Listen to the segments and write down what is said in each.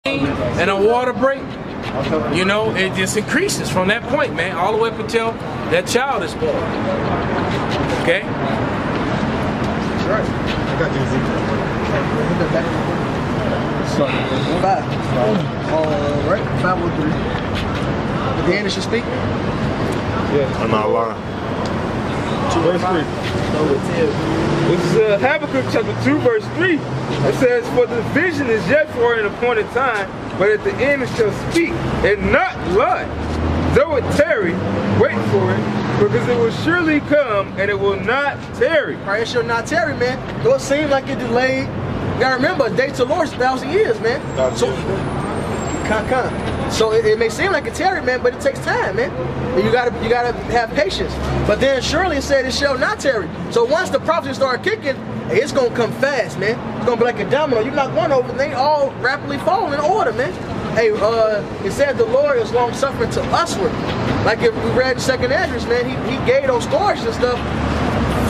and a water break, you know, it just increases from that point, man, all the way up until that child is born. Okay? That's right. I got the Ezekiel. 5. Right? 5:3. The end should speak? Yeah. I'm not lying. Verse 3. This is Habakkuk chapter 2, verse 3. It says, "For the vision is yet for an appointed time, but at the end it shall speak and not lie. Though it tarry, wait for it, because it will surely come and it will not tarry." Right, it shall not tarry, man. Though it seems like it delayed. You gotta remember, a day to the Lord is 1,000 years, man. So it may seem like a tarry, man, but it takes time, man. And you gotta have patience. But then surely it said it shall not tarry. So once the prophecy start kicking, hey, it's gonna come fast, man. It's gonna be like a domino. You knock one over, and they all rapidly fall in order, man. Hey, it said the Lord is long suffering to usward. Like if we read the second Esdras, man, he gave those stories and stuff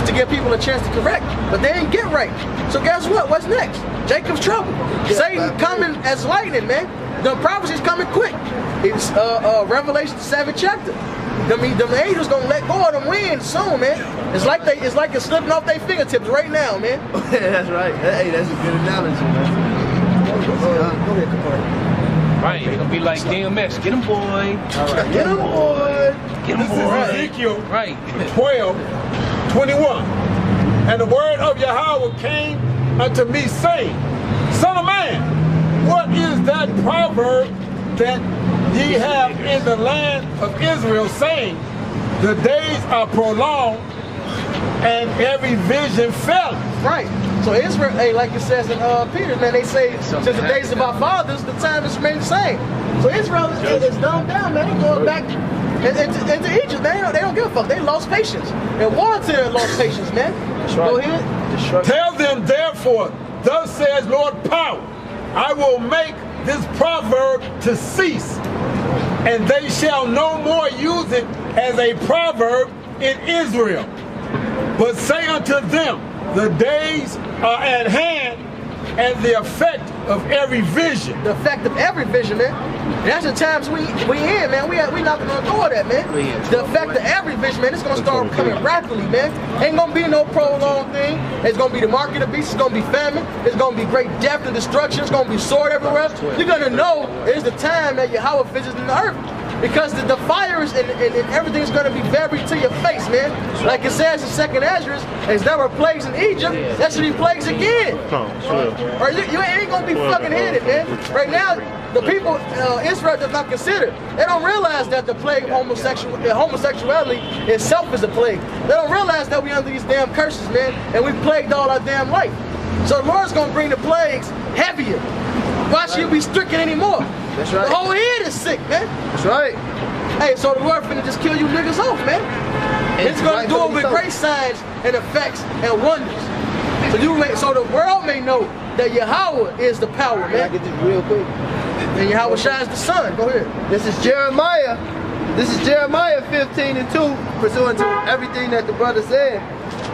to give people a chance to correct, but they ain't get right. So guess what? What's next? Jacob's trouble. Satan coming as lightning, man. The prophecy's coming quick. It's Revelation 7th chapter. Them angels gonna let go of them wings soon, man. It's like it's slipping off their fingertips right now, man. That's right. Hey, that's a good analogy, man. Go ahead, Capari. Right, it's gonna be like DMS. Get him, boy. All right. Get him, boy. Get him, boy. Ezekiel Right. 12:21. And the word of Yahweh came unto me, saying, Son of man, what is that proverb that ye have in the land of Israel, saying, the days are prolonged and every vision faileth? Right. So Israel, hey, like it says in Peter, man, they say since the days of our fathers, the time has remained the same. So Israel is dumbed down, man. They're going back into Egypt, man. They don't give a fuck. They lost patience. And Warrington lost patience, man. Right. Go ahead. Tell them therefore, thus says Lord Power, I will make this proverb to cease, and they shall no more use it as a proverb in Israel. But say unto them, the days are at hand, and the effect of every vision. The effect of every vision, man. And that's the times we in, man. We knocking on the door of that, man. The effect of every vision, man, it's gonna start coming rapidly, man. Ain't gonna be no prolonged thing. It's gonna be the mark of the beast. It's gonna be famine. It's gonna be great death and destruction. It's gonna be sword everywhere. You're gonna know it's the time that Yahweh visits the earth. Because the fires and everything is going to be very to your face, man. Like it says in 2nd Esdras, as there were plagues in Egypt, that should be plagues again. Or you ain't going to be fucking headed, man. Right now, the people Israel does not consider. They don't realize that the plague of homosexuality itself is a plague. They don't realize that we under these damn curses, man, and we plagued all our damn life. So the Lord's going to bring the plagues heavier. Why should you be stricken anymore? That's right. The whole head is sick, man. That's right. Hey, so the Lord finna just kill you niggas off, man. And it's gonna do it with great signs and effects and wonders. So the world may know that Yahweh is the power, man. Can I get this real quick? And Yahweh shines the sun. Go ahead. This is Jeremiah. This is Jeremiah 15:2, pursuant to everything that the brother said.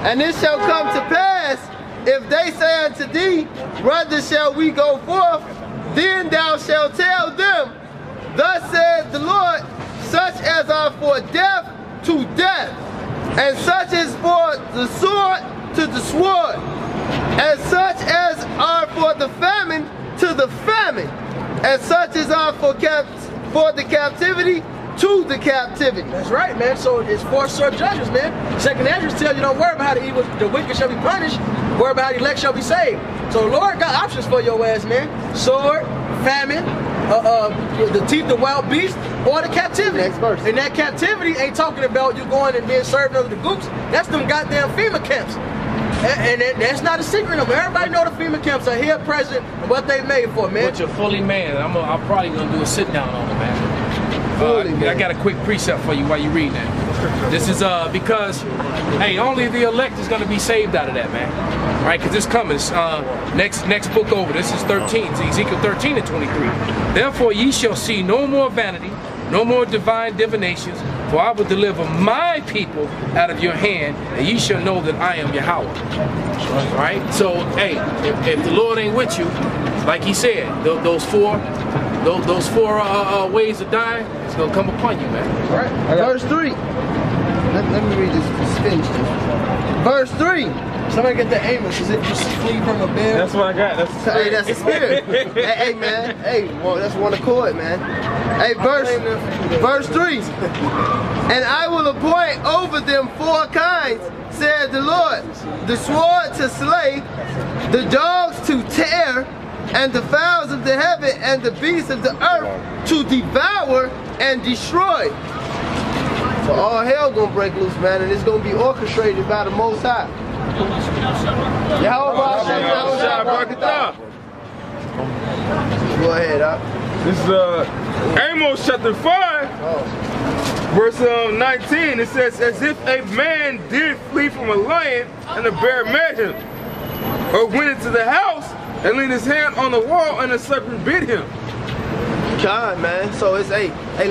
And it shall come to pass, if they say unto thee, whither shall we go forth? Then thou shalt tell them, thus saith the Lord, such as are for death to death, and such as for the sword to the sword, and such as are for the famine to the famine, and such as are for the captivity to the captivity. That's right, man. So it's 4 sore judgments, man. 2nd Esdras tell you don't worry about how the wicked shall be punished, worry about how the elect shall be saved. So the Lord got options for your ass, man. Sword, famine, the teeth of wild beasts, or the captivity. Next verse. And that captivity ain't talking about you going and being served under the goops. That's them goddamn FEMA camps. And that's not a secret of them. Everybody know the FEMA camps are here present and what they made for, man. But you're fully man. I'm probably gonna do a sit down on it, man. I got a quick precept for you while you read that. This is because, hey, only the elect is gonna be saved out of that, man. Right? Because this coming. Next book over. This is 13. Ezekiel 13:23. Therefore ye shall see no more vanity, no more divine divinations, for I will deliver my people out of your hand, and ye shall know that I am Yahweh. Right? So, hey, if the Lord ain't with you, like he said, those four ways of dying, it's gonna come upon you, man. Right. Verse 3. Let me read this. Just finish this. Verse 3. Somebody get the Amos. Is it just flee from a bear? That's what I got. Hey, that's the spirit. hey, man. Hey, well, that's one accord, man. Hey, verse 3. And I will appoint over them 4 kinds, said the Lord, the sword to slay, the dogs to tear, and the fowls of the heaven and the beasts of the earth to devour and destroy. So all hell gonna break loose, man, and it's gonna be orchestrated by the Most High. Yahweh Go ahead, This is Amos chapter 5, verse 19. It says, as if a man did flee from a lion and a bear met him, or went into the house and laid his hand on the wall and a serpent bit him. God, man. So it's like I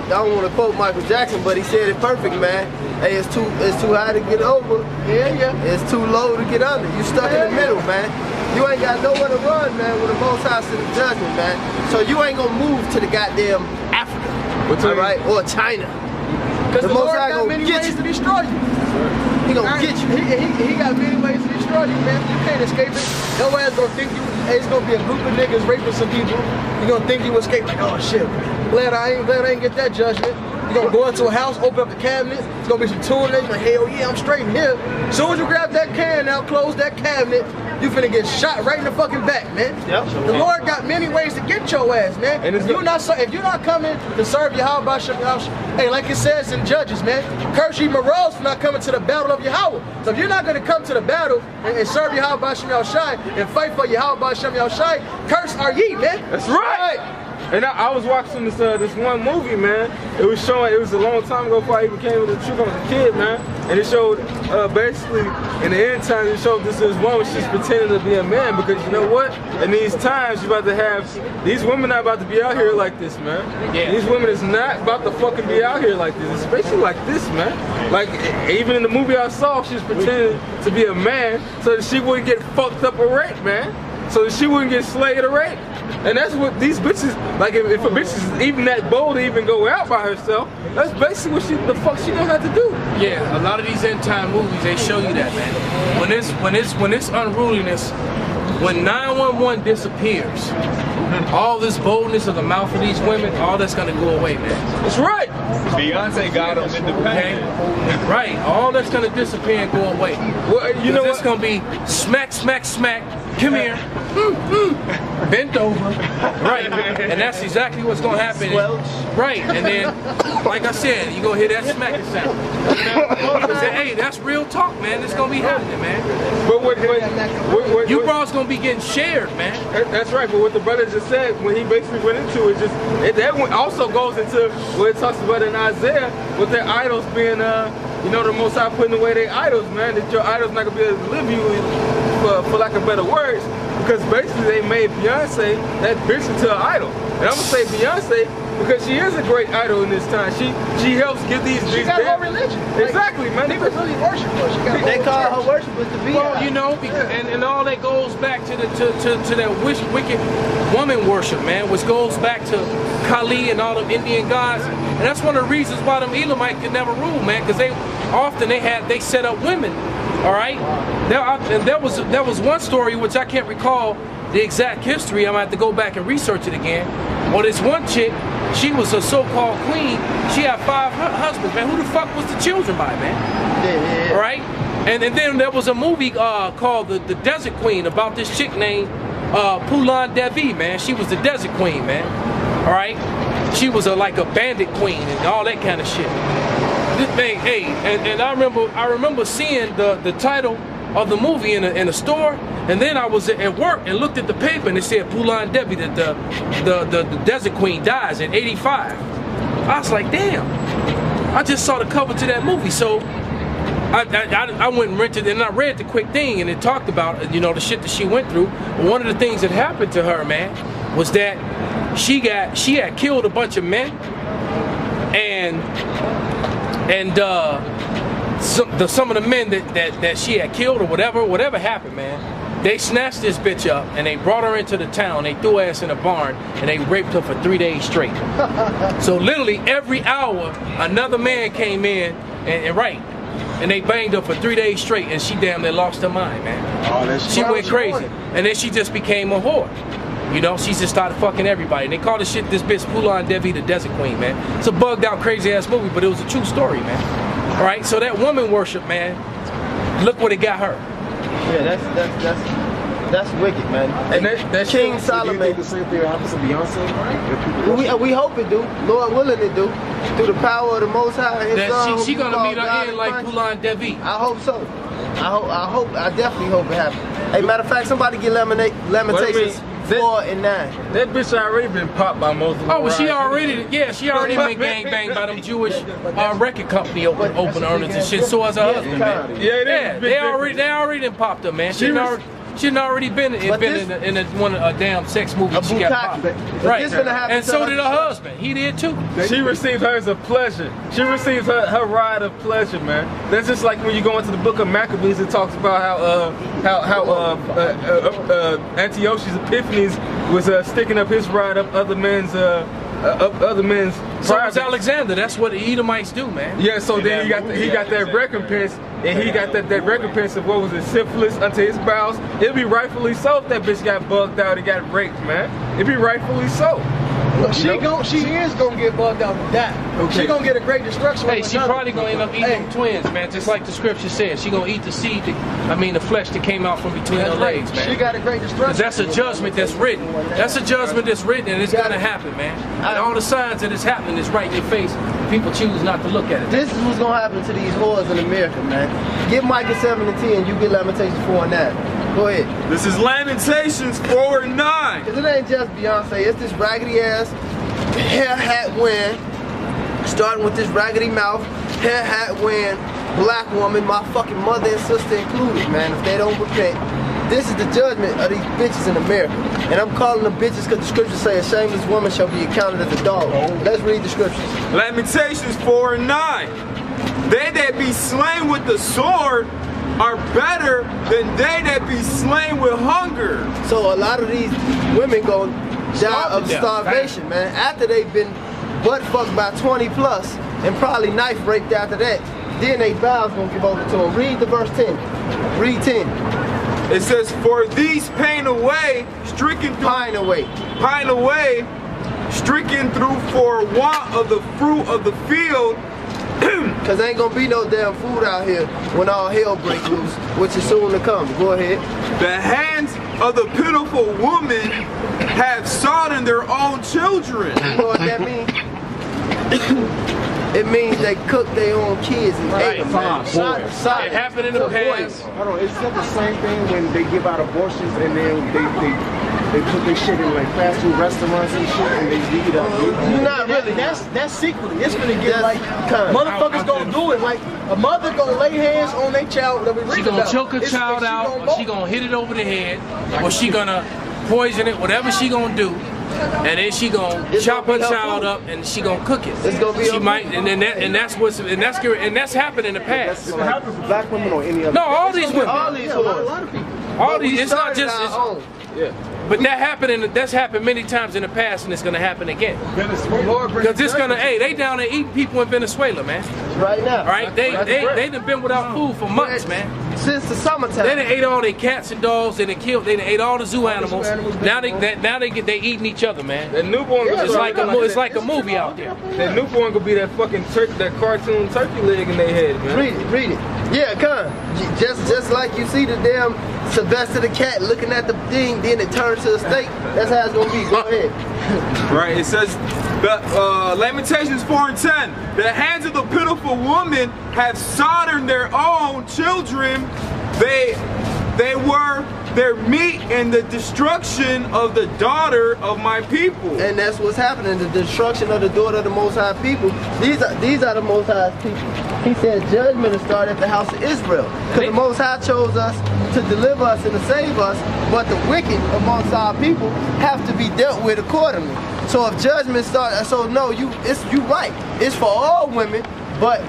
don't want to quote Michael Jackson, but he said it perfect, man. Hey, it's too high to get over. Yeah. It's too low to get under. You stuck in the middle, man. You ain't got nowhere to run, man, with the Most High to the judgment, man. So you ain't gonna move to the goddamn Africa, all right, or China. Because the Most Lord High got gonna many get ways you. to destroy you. He gonna get you. He got many ways to destroy you, man. You can't escape it. Your ass gonna think you. It's gonna be a group of niggas raping some people. You gonna think you escaped. Like, oh shit. Glad I ain't get that judgment. You gonna go into a house, open up the cabinet. It's gonna be some tuna. You're like, hell yeah, I'm straight in here. As soon as you grab that can out, close that cabinet, you finna get shot right in the fucking back, man. Yep. The Lord got many ways to get your ass, man. And if you're not coming to serve Yahweh, hey, like it says in Judges, man, curse ye morals for not coming to the battle of Yahweh. So if you're not gonna come to the battle and serve Yahweh and fight for Yahweh, curse are ye, man. That's right. And I was watching this one movie, man. It was showing, it was a long time ago before I even came with the truth. I was a kid, man. And it showed basically in the end times, it showed this woman, she's pretending to be a man, because you know what? In these times, you're about to have, these women not about to be out here like this, man. Yeah. These women is not about to fucking be out here like this, especially like this, man. Like, even in the movie I saw, she was pretending to be a man so that she wouldn't get fucked up or raped, man. So that she wouldn't get slayed or raped. And that's what these bitches, like if a bitch is even that bold to even go out by herself, that's basically what the fuck she gonna have to do. Yeah, a lot of these end time movies, they show you that, man. When it's unruliness, when 911 disappears, all this boldness of the mouth of these women, all that's gonna go away, man. That's right. Beyonce got them independent. Okay? Right, all that's gonna disappear and go away. Well, you know it's gonna be smack, smack, smack. Come here. Bent over. Right. And that's exactly what's gonna happen. Right. And then, like I said, you're gonna hear that smacking sound. Hey, that's real talk, man. It's gonna be happening, man. But what you bros gonna be getting shared, man. That's right. But what the brother just said, when he basically went into it, that one also goes into what it talks about in Isaiah, with their idols being, you know, the Most High putting away their idols, man. That your idols not gonna be able to live you, for lack of better words, because basically they made Beyonce that bitch into an idol. And I'm gonna say Beyonce because she is a great idol in this time. She helps give these. She got her religion. Exactly, man. People really worship her. They call her worshipers to be. Well, you know, and all that goes back to that wicked woman worship, man, which goes back to Kali and all them Indian gods. And that's one of the reasons why them Elamites could never rule, man, because they set up women. All right. There was one story which I can't recall the exact history. I'm gonna have to go back and research it again. Well, this one chick, she was a so-called queen. She had 5 husbands, man. Who the fuck was the children by, man? Yeah. All right. And then there was a movie called the Desert Queen about this chick named Pulan Devi, man. She was the Desert Queen, man. All right. She was like a bandit queen and all that kind of shit. This thing, hey, and I remember seeing the title of the movie in a store, and then I was at work and looked at the paper and it said Pulan Devi, that the Desert Queen dies at 85. I was like, damn, I just saw the cover to that movie, so I went and rented it, and I read the quick thing, and it talked about, you know, the shit that she went through. One of the things that happened to her, man, was that she had killed a bunch of men, and some of the men that she had killed or whatever happened, man, They snatched this bitch up and they brought her into the town. They threw her ass in a barn and they raped her for 3 days straight. So literally every hour, another man came in and they banged her for 3 days straight, and she damn near lost her mind, man. She went crazy, and then she just became a whore. You know, she just started fucking everybody. And they called this bitch Pulan Devi, the Desert Queen, man. It's a bugged out, crazy ass movie, but it was a true story, man. All right, so that woman worship, man. Look what it got her. Yeah, that's wicked, man. And that King Solomon. Do you think the same thing happens to Beyonce? We hope it do. Lord willing it do. Through the power of the Most High. His son, she gonna meet her end like Pulan Devi. I hope so. I definitely hope it happens. Hey, matter of fact, somebody get Lamentations 4 and 9. That bitch already been popped by most of them. Oh, well, she already been gang banged by them Jewish record company open earners and shit. So as her husband, man. Yeah, they already done popped her, man. She done already been in a damn sex movie. She got popped. Right. And so did her husband. He did too. She received hers of pleasure. She received her ride of pleasure, man. That's just like when you go into the book of Maccabees, it talks about how Antiochus Epiphanes was sticking up his ride up other men's So was Alexander. That's what the Edomites do, man. Yeah, so then he got that recompense, and he got that recompense of what was it, syphilis unto his bowels. It'd be rightfully so if that bitch got bugged out and got raped, man. It'd be rightfully so. Well, she is gonna get bugged out and die. Okay. She gonna get a great destruction. Hey, she probably gonna end up eating them twins, man. Just like the scripture says, she gonna eat the seed. The flesh that came out from between her legs, man. She got a great destruction. That's a judgment that's written. That's a judgment that's written, and it's gonna happen, man. And all the signs that it's happening is right in your face. People choose not to look at it. This is what's gonna happen to these whores in America, man. Get Micah 7 and 10. You get Lamentations 4 and 9. Go ahead. This is Lamentations 4 and 9. Cause it ain't just Beyonce. It's this raggedy ass hair hat wearing, starting with this raggedy mouth, hair hat wearing black woman, my fucking mother and sister included, man. If they don't repent, this is the judgment of these bitches in America. And I'm calling them bitches because the scriptures say a shameless woman shall be accounted as a dog. Let's read the scriptures. Lamentations 4 and 9. They that be slain with the sword are better than they that be slain with hunger. So a lot of these women gonna die of starvation, man. After they've been butt fucked by 20 plus and probably knife raped after that, then they bowels gonna give over to them. Read the verse 10. Read 10. It says, for these pine away, stricken through for want of the fruit of the field. Cause ain't gonna be no damn food out here when all hell breaks loose, which is soon to come. Go ahead. The hands of the pitiful woman have sought in their own children. You know what that means? It means they cook their own kids and ate them. It happened in the past. Hold on, is that the same thing when they give out abortions and then they put their shit in like fast food restaurants and shit and they leave it up? Not really. That's secretly. It's gonna get like motherfuckers gonna do it. Like a mother gonna lay hands on their child. She gonna choke her child out, or she gonna hit it over the head, or she gonna poison it. Whatever she gonna do. And then she gonna chop her child up and she gonna cook it. It's gonna be she might, and that's happened in the past. Does it happen for black women or any other? No, all these women. All these women. A lot of people. All these. It's not just. Yeah. But that's happened many times in the past, and it's gonna happen again. Venezuela. Because it's gonna. Hey, they down there eating people in Venezuela, man. Right now. All right, they done been without food for months, man. Since the summertime. They done ate all their cats and dogs. They done killed. They done ate all the zoo animals. Now they eating each other, man. That newborn. It's like a movie out there. That newborn could be that fucking that cartoon turkey leg in their head, man. Read it. Yeah, come. Just like you see the damn Sylvester the cat looking at the thing, then it turns to a steak. That's how it's gonna be. Go ahead. Right. It says, Lamentations 4 and 10. The hands of the pitiful woman have soldered their own children. They were their meat in the destruction of the daughter of my people. And that's what's happening, the destruction of the daughter of the Most High people. These are the Most High's people. He said judgment will start at the house of Israel. Because the Most High chose us to deliver us and to save us, but the wicked amongst our people have to be dealt with accordingly. So if judgment starts, so no, you right. It's for all women, but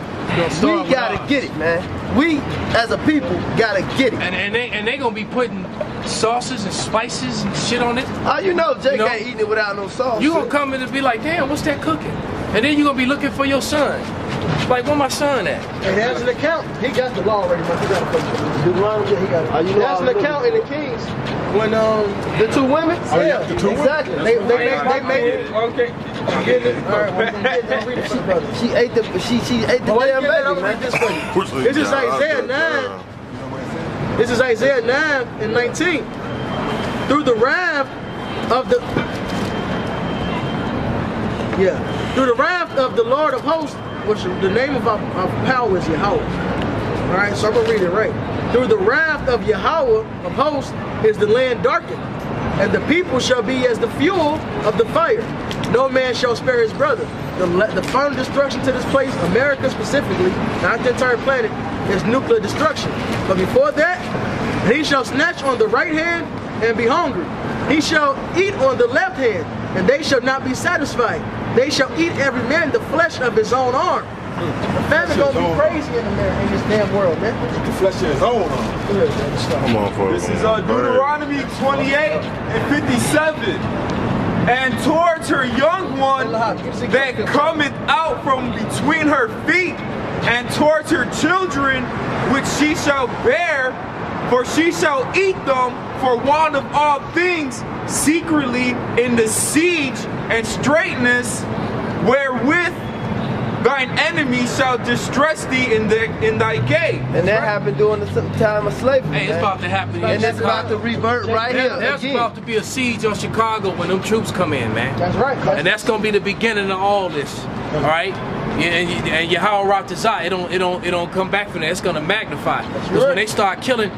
we gotta get it, man. We as a people gotta get it. And they gonna be putting sauces and spices and shit on it. Oh, you know Jake You know? ain't eating it without no sauce. You gonna come in and be like, damn, what's that cooking? And then you gonna be looking for your son. Like, where my son at? And there's an account. He got the law already, man. He got it. Deuteronomy, he got it. There's an account in the Kings when the two women? Oh, yeah, the two exactly. women? They made it. Okay. I'm getting it. All right, well, I'm getting it. Read it to you, brother. She ate the damn baby, I'm man. this for you. This is Isaiah 9. This is Isaiah 9 and 19. Through the wrath of the through the wrath of the Lord of hosts, which the name of our power is Yahweh. All right, so I'm gonna read it right. Through the wrath of Yahweh of hosts is the land darkened, and the people shall be as the fuel of the fire. No man shall spare his brother. The final destruction to this place, America specifically, not the entire planet, is nuclear destruction. But before that, he shall snatch on the right hand and be hungry. He shall eat on the left hand, and they shall not be satisfied. They shall eat every man the flesh of his own arm. The famine gonna be crazy in America, in this damn world, man. The flesh of his own arm. Come on, for This is Deuteronomy 28 and 57. And towards her young one that cometh out from between her feet, and towards her children which she shall bear, for she shall eat them for want of all things, secretly in the siege and straitness, wherewith thine enemy shall distress thee in thy gate. And that happened during the time of slavery. Hey, it's man. about to happen. And it's about to revert right here There's again. about to be a siege on Chicago when them troops come in, man. That's right. And that's gonna be the beginning of all this. All right. And Yahweh Ratazah, it don't come back from that. It's gonna magnify. Because when they start killing,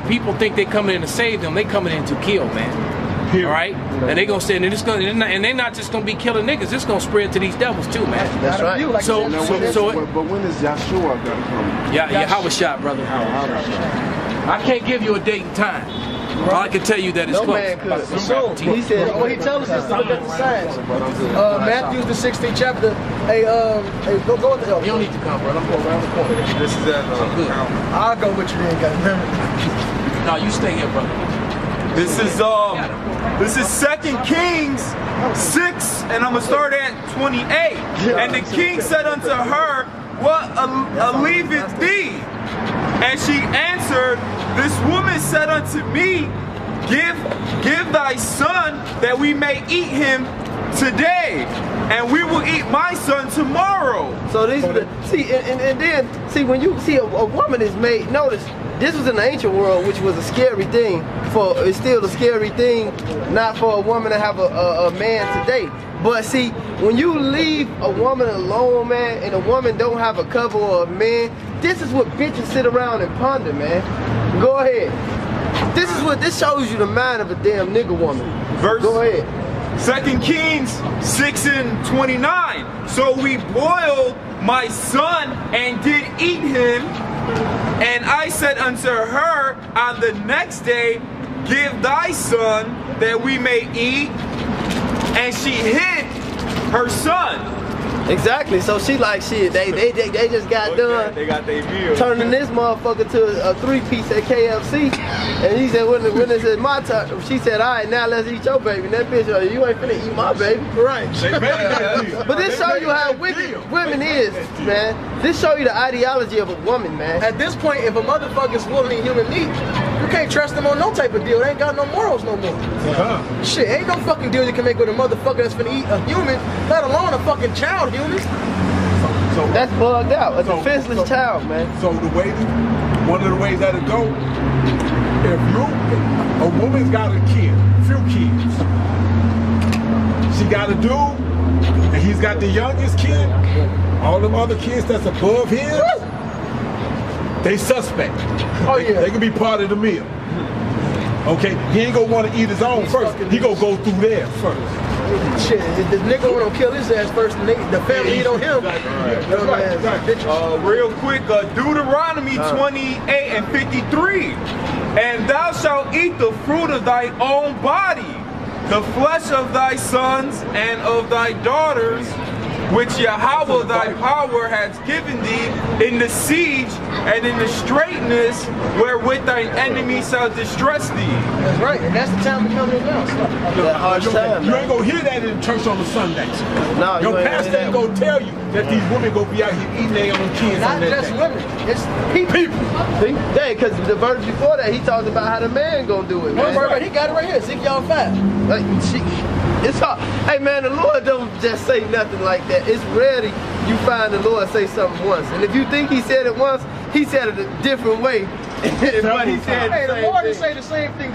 people think they coming in to save them. They coming in to kill, man. All right, and they gonna say, and they're not just gonna be killing niggas. It's gonna spread to these devils too, man. That's right. But when is Yahshua gonna come? Yahweh shot, brother. I can't give you a date and time. All I can tell you that it's No close. man could. So, He said, what he tells us is to look at the signs. Matthew the 16th chapter. Hey, go with the You don't need to come, bro. I'm going around the corner. This is at I'll go with you then, guys. No, you stay here, brother. This is 2 Kings 6, and I'm gonna start at 28. And the king said unto her, what allevieth thee? And she answered, this woman said unto me, give thy son that we may eat him today, and we will eat my son tomorrow. So these are the, and then when you see a woman is made, notice this was in the ancient world, which was a scary thing. It's still a scary thing, not for a woman to have a man today. But see, when you leave a woman alone, man, and a woman don't have a cover or a man, this is what bitches sit around and ponder, man. Go ahead. This shows you the mind of a damn nigga woman. Go ahead. 2 Kings 6 and 29. So we boiled my son and did eat him. And I said unto her on the next day, give thy son that we may eat. And she hid her son. Exactly. So she like shit. They just got done. They got their meal. Turning this motherfucker to a 3-piece at KFC. And he said, when it said my turn, she said, all right, now let's eat your baby. And that bitch, you ain't finna eat my baby. Right. But this show you how wicked women is, man. This show you the ideology of a woman, man. At this point, if a motherfucker's willing to eat human meat, you can't trust them on no type of deal. They ain't got no morals no more. Shit, ain't no fucking deal you can make with a motherfucker that's finna eat a human, let alone a fucking child human. So that's bugged out. A defenseless child, man. So one of the ways that it go, if a woman's got a kid, few kids, she got a dude, and he's got the youngest kid, all them other kids that's above him, they suspect. Oh yeah. They can be part of the meal. Okay, he ain't gonna want to eat his own first. He gonna go through there first. Shit, if the nigga wanna kill his ass first, the family eat on him. Real quick, Deuteronomy 28 and 53. And thou shalt eat the fruit of thy own body, the flesh of thy sons and of thy daughters, which Yahweh thy power has given thee in the siege and in the straightness wherewith thine enemy shall distress thee. That's right, and that's the time we're coming in now. That harsh time, you ain't gonna hear that in church on the Sundays. No, your pastor ain't gonna tell you that these women gonna be out here eating their own kids. Not just women, it's people. See? Yeah, because the verse before that, he talked about how the man gonna do it, man. He got it right here, Ezekiel 5. Like, it's hard. Hey, man, the Lord don't just say nothing like that. It's rarely you find the Lord say something once. And if you think he said it once, he said it a different way. But he said the Lord didn't say the same thing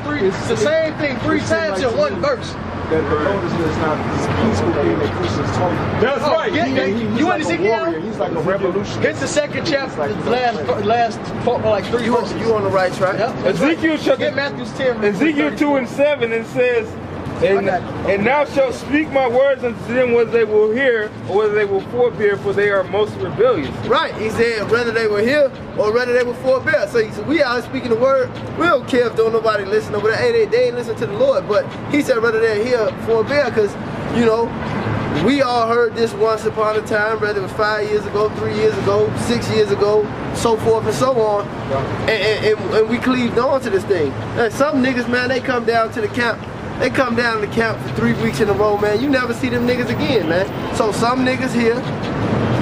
three times in one verse. That the Lord is not this peaceful thing that Christians talk about. That's right. You want Ezekiel? He's like a revolutionary. Get the second chapter, last like 3 verses. You on the right track. Yep. Ezekiel Get Matthew's 10. Ezekiel 2 and 7, it says, and thou shalt speak my words unto them whether they will hear or whether they will forbear, for they are most rebellious. Right. He said whether they were here or whether they were forbear. So he said, we out speaking the word. We don't care if don't nobody listen over there. Hey, they ain't listen to the Lord. But he said whether they're here forbear, because, you know, we all heard this once upon a time, whether it was 5 years ago, 3 years ago, 6 years ago, so forth and so on. And we cleaved on to this thing. And some niggas, man, they come down to the camp. They come down to the camp for 3 weeks in a row, man. You never see them niggas again, man. So some niggas here,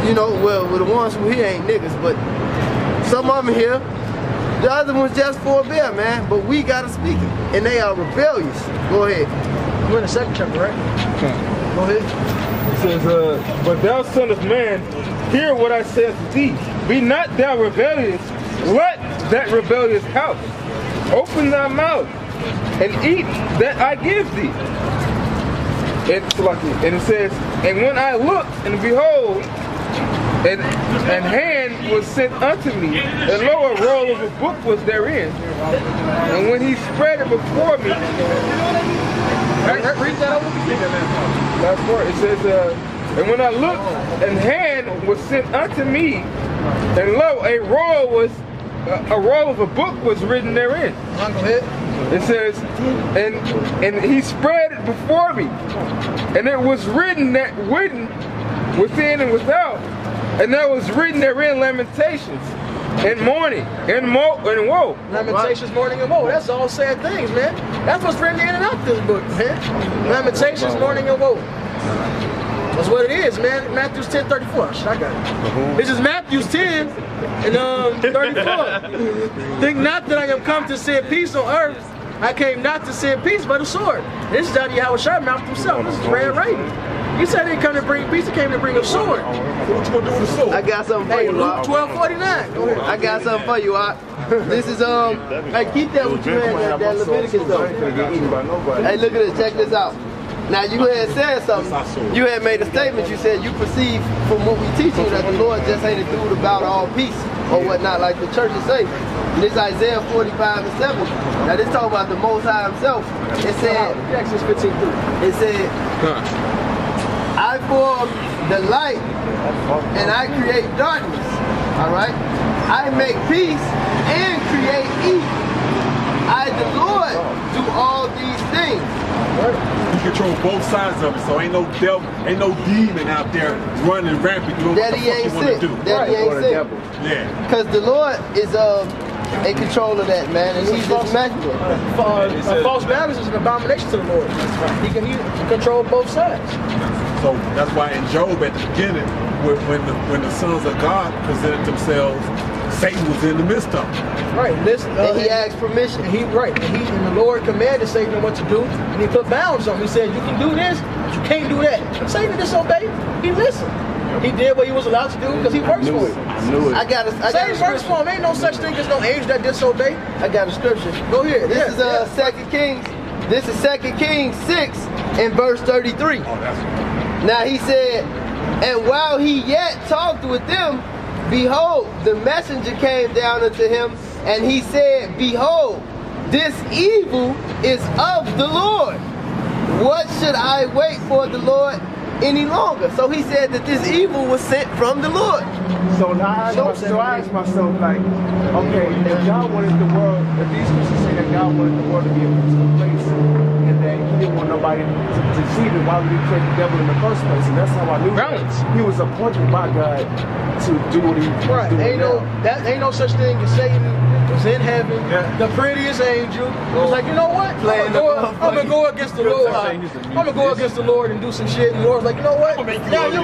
you know, well, the ones who here ain't niggas, but some of them here. The other ones just forbear, man. But we gotta speak it. And they are rebellious. Go ahead. You're in the second chapter, right? Go ahead. It says, but thou son of man, hear what I say to thee. Be not thou rebellious. Let that rebellious house open thy mouth and eat that I give thee. And it says, and when I looked, and behold, and hand was sent unto me, and lo, a roll of a book was therein. And when he spread it before me, read that over. last part, it says, and when I looked, and hand was sent unto me, and lo, a roll of a book was written therein. Go ahead. It says, and he spread it before me, and it was written within and without, and there was written therein lamentations, and mourning, and woe. Lamentations, mourning, and woe. That's all sad things, man. That's what's written in and out this book, man. Lamentations, mourning, and woe. That's what it is, man. Matthew's 10:34. Shit, I got it. This is Matthew's 10 and 34. Think not that I am come to send peace on earth. I came not to send peace, but a sword. This is out of Yahweh mouth himself. This is Red Raven. He said he didn't come to bring peace. He came to bring a sword. What you gonna do with the sword? I got something for you, Luke Art. 12:49. Go ahead. I got something for you, Art. This is, hey, keep that what you had, that Leviticus though. Hey, look at this, check this out. Now you had said something, you had made a statement, you said you perceive from what we teach you that the Lord just ain't a dude about all peace or whatnot like the churches say. And this Isaiah 45 and 7. Now this talking about the Most High himself. It said, Exodus 15:3. it said, I form the light and I create darkness. Alright? I make peace and create evil. I, the Lord, do all these things. You control both sides of it, so ain't no devil, ain't no demon out there running rampant doing what the fuck you want to do. Daddy ain't sick. Yeah. Because the Lord is in control of that, man, and he's just matching it. False baptism is an abomination to the Lord. He can control both sides. So that's why in Job at the beginning, when the sons of God presented themselves, Satan was in the midst of them. Right. And he asked permission. And and the Lord commanded Satan what to do, and he put bounds on him. He said, you can do this, but you can't do that. Satan disobeyed. He listened. He did what he was allowed to do because he works for him. I got Satan works for him. Ain't no such thing as no angel that disobey. I got a scripture. Go ahead. This is 2 Kings. This is 2 Kings 6 and verse 33. Now he said, and while he yet talked with them, behold, the messenger came down unto him, and he said, behold, this evil is of the Lord. What should I wait for the Lord any longer? So he said that this evil was sent from the Lord. So I asked myself, like, okay, if God wanted the world, if these Christians say that God wanted the world to be a peaceful place, and that he didn't want nobody to deceive him. Why would he create the devil in the first place? And that's how I knew he was appointed by God to do what he was doing. Ain't no such thing as Satan was in heaven, the prettiest angel. He was like, you know what? I'm gonna go against the Lord. I'm gonna go against the Lord and do some shit. And the Lord's like, you know what? Now you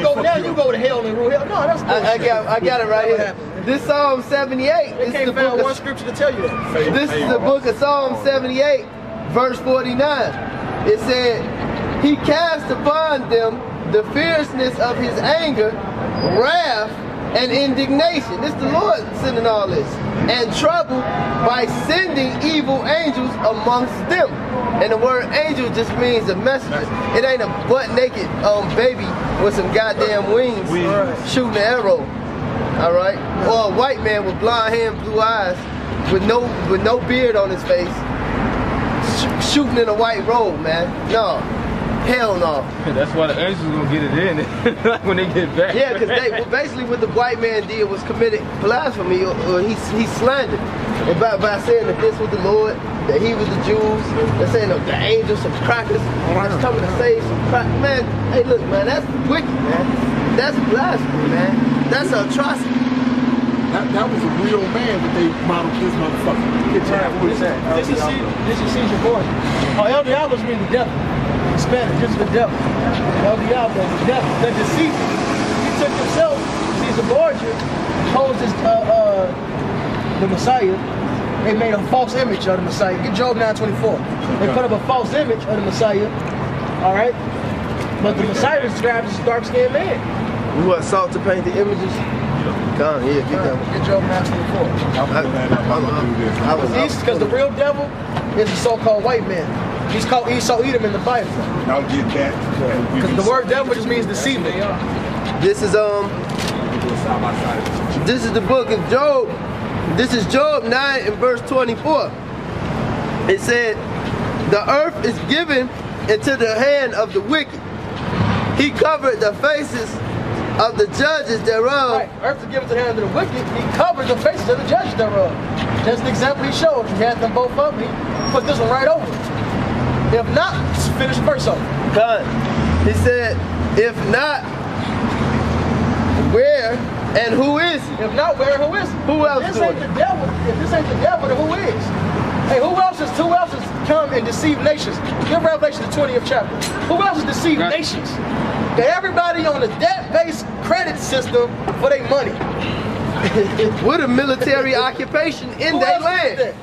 go to hell and rule hell. No, that's bullshit. I got it right here. This Psalm 78. They can't find one scripture to tell you that. This is the book of Psalm 78, verse 49. It said, He cast upon them the fierceness of His anger, wrath, and indignation. This the Lord sending all this. And trouble by sending evil angels amongst them. And the word angel just means a messenger. It ain't a butt-naked baby with some goddamn wings shooting an arrow. All right, or a white man with blonde hair and blue eyes, with no beard on his face, shooting in a white robe, man. No, hell no. That's why the angels gonna get it in when they get back. Yeah, because basically what the white man did was committed blasphemy, or he slandered, and by saying that this was the Lord, that He was the Jews, they're saying that the angels, some crackers, that's coming to save some crackers. Man, hey, look, man, that's wicked, man. That's blasphemy, man. That's an atrocity. That was a real man that they modeled this motherfucker. This is Caesar Borgia. Oh, El Diablo means the devil. In Spanish, this is the devil. El Diablo, the devil, the deceiver. He took himself, Caesar Borgia, posed as the Messiah. They made a false image of the Messiah. Get Job 9:24. They put up a false image of the Messiah. All right, but the Messiah is described as a dark-skinned man. You want salt to paint the images? Come on, yeah, get Job 9:24. Because the real devil is a so-called white man. He's called Esau Edom in the Bible. I'll get that. Because the word devil just means deceiver. This is the book of Job. This is Job 9 and verse 24. It said, the earth is given into the hand of the wicked. He covered the faces of the judges thereof. Right. Earth is given to the hand of the wicked. He covered the faces of the judges thereof. Just an example he showed. He had them both up. He put this one right over. If not, finish the verse over. God. He said, if not, where and who is he? If not, where and who is he? Who else if this ain't the devil, if this ain't the devil, then who is? Hey, who else has come and deceived nations? Give Revelation the 20th chapter. Who else has deceived nations? Everybody on a debt-based credit system for their money. With a military occupation in their land.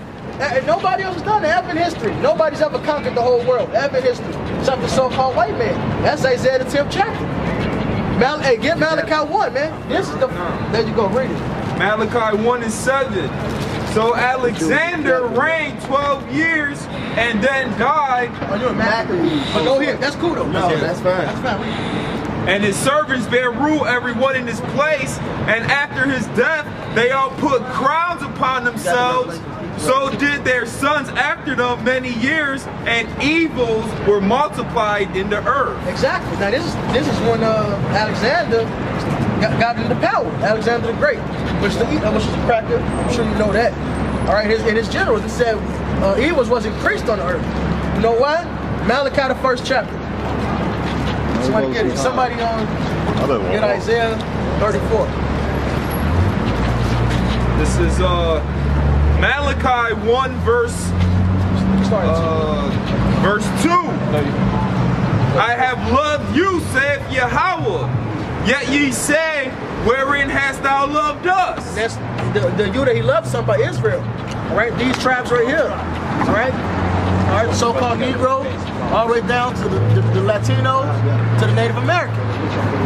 Nobody else has done that ever in history. Nobody's ever conquered the whole world, ever in history. Except the so-called white man. That's Isaiah the 10th chapter. Hey, get Malachi 1, man. This is the... There you go, read it. Malachi 1:7. So Alexander reigned 12 years and then died. Oh, you're a Maccabees. But go here. That's cool, though. No, that's fine. That's fine. And his servants bare rule everyone in his place. And after his death, they all put crowns upon themselves. So did their sons after them many years, and evils were multiplied in the earth. Exactly. Now this is when Alexander got into power. Alexander the Great, which is a cracker. I'm sure you know that. All right. In his generals, it said evils was increased on the earth. You know why? Malachi the 1st chapter. Somebody get it. Somebody get Isaiah 34. This is Malachi 1 verse 2. I have loved you, saith Yahweh. Yet ye say, wherein hast thou loved us? That's the you that he loved, some by Israel. All right, these tribes right here. All right, the so-called Negro, all the way down to the Latino, to the Native American.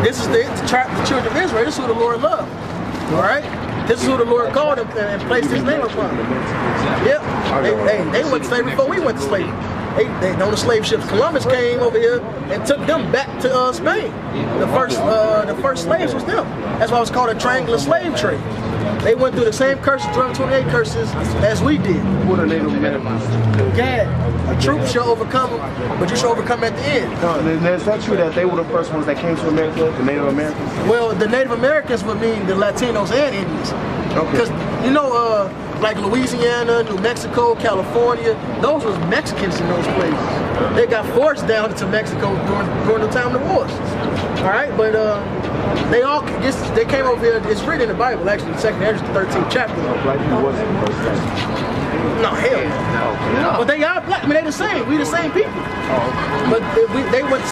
This is the children of Israel. This is who the Lord loved. All right. This is who the Lord called him and placed his name upon them. Yep. They went to slavery before we went to slavery. They on the slave ships. Columbus came over here and took them back to Spain. The first slaves was them. That's why it was called a triangular slave trade. They went through the same curses, 328 curses, as we did. What are Native Americans? Gad, a troop shall overcome them, but you shall overcome at the end. No, is that true that they were the first ones that came to America, the Native Americans? Well, the Native Americans would mean the Latinos and Indians. Okay. Because, you know, like Louisiana, New Mexico, California. Those was Mexicans in those places. They got forced down into Mexico during the time of the wars. All right, but they came over here. It's written in the Bible, actually, 2 Ezra, 13th chapter. Black people wasn't the first thing. No, hell no. But they are black. I mean, they the same. We the same people. But they went.